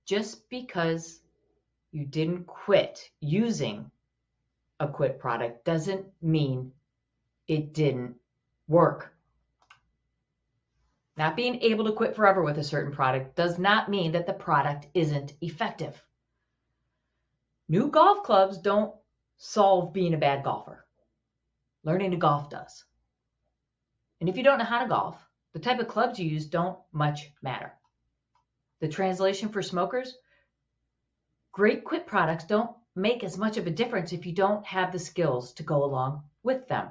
Just because you didn't quit using a quit product doesn't mean it didn't work. Not being able to quit forever with a certain product does not mean that the product isn't effective. New golf clubs don't solve being a bad golfer. Learning to golf does. And if you don't know how to golf, the type of clubs you use don't much matter. The translation for smokers, great quit products don't make as much of a difference if you don't have the skills to go along with them.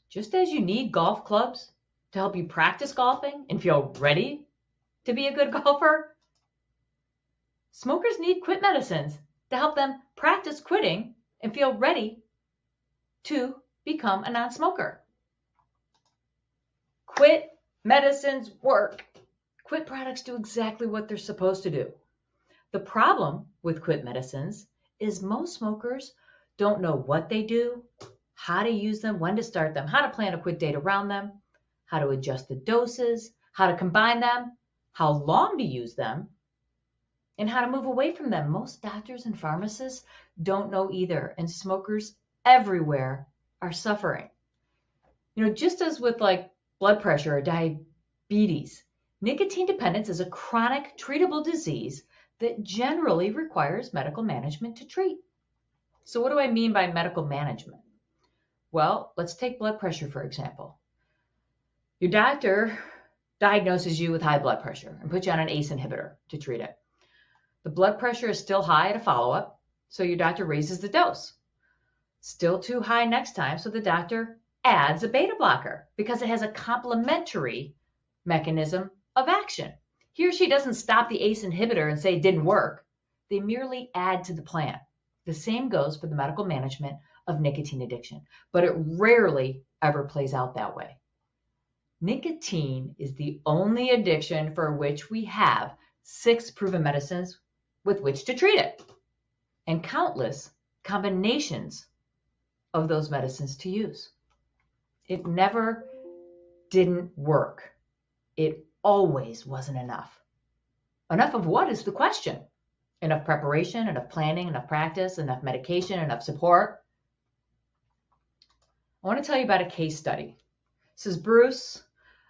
Just as you need golf clubs to help you practice golfing and feel ready to be a good golfer, smokers need quit medicines to help them practice quitting and feel ready to become a non-smoker. Quit medicines work. Quit products do exactly what they're supposed to do. The problem with quit medicines is most smokers don't know what they do, how to use them, when to start them, how to plan a quit date around them, how to adjust the doses, how to combine them, how long to use them, and how to move away from them. Most doctors and pharmacists don't know either, and smokers everywhere are suffering. Just as with like blood pressure or diabetes, nicotine dependence is a chronic treatable disease that generally requires medical management to treat. So what do I mean by medical management? Well, let's take blood pressure, for example. Your doctor diagnoses you with high blood pressure and puts you on an ACE inhibitor to treat it. The blood pressure is still high at a follow-up, so your doctor raises the dose. Still too high next time, so the doctor adds a beta blocker because it has a complementary mechanism of action. He or she doesn't stop the ACE inhibitor and say it didn't work. They merely add to the plan. The same goes for the medical management of nicotine addiction, but it rarely ever plays out that way. Nicotine is the only addiction for which we have 6 proven medicines with which to treat it, and countless combinations of those medicines to use. It never didn't work. It always wasn't enough. Enough of what is the question? Enough preparation, enough planning, enough practice, enough medication, enough support. I want to tell you about a case study. This is Bruce,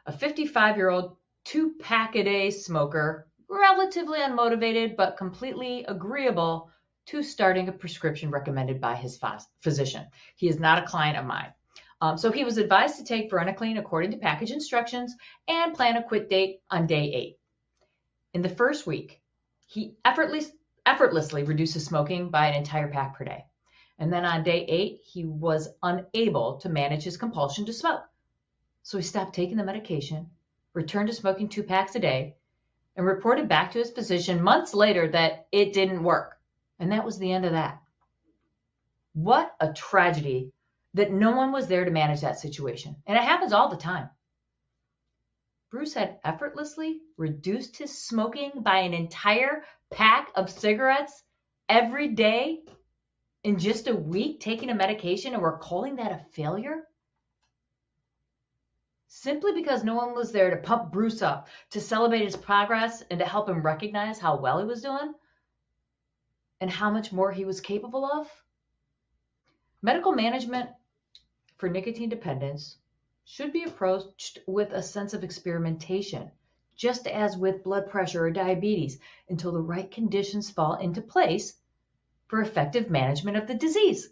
a 55-year-old 2-pack-a-day smoker, relatively unmotivated but completely agreeable to starting a prescription recommended by his physician. He is not a client of mine. So he was advised to take varenicline according to package instructions and plan a quit date on day 8. In the first week, he effortlessly reduces smoking by an entire pack per day. And then on day 8, he was unable to manage his compulsion to smoke. So he stopped taking the medication, returned to smoking 2 packs a day, and reported back to his physician months later that it didn't work. And that was the end of that. What a tragedy that no one was there to manage that situation. And it happens all the time. Bruce had effortlessly reduced his smoking by an entire pack of cigarettes every day in just a week, taking a medication, and we're calling that a failure? Simply because no one was there to pump Bruce up, to celebrate his progress, and to help him recognize how well he was doing and how much more he was capable of? Medical management for nicotine dependence should be approached with a sense of experimentation, just as with blood pressure or diabetes, until the right conditions fall into place for effective management of the disease.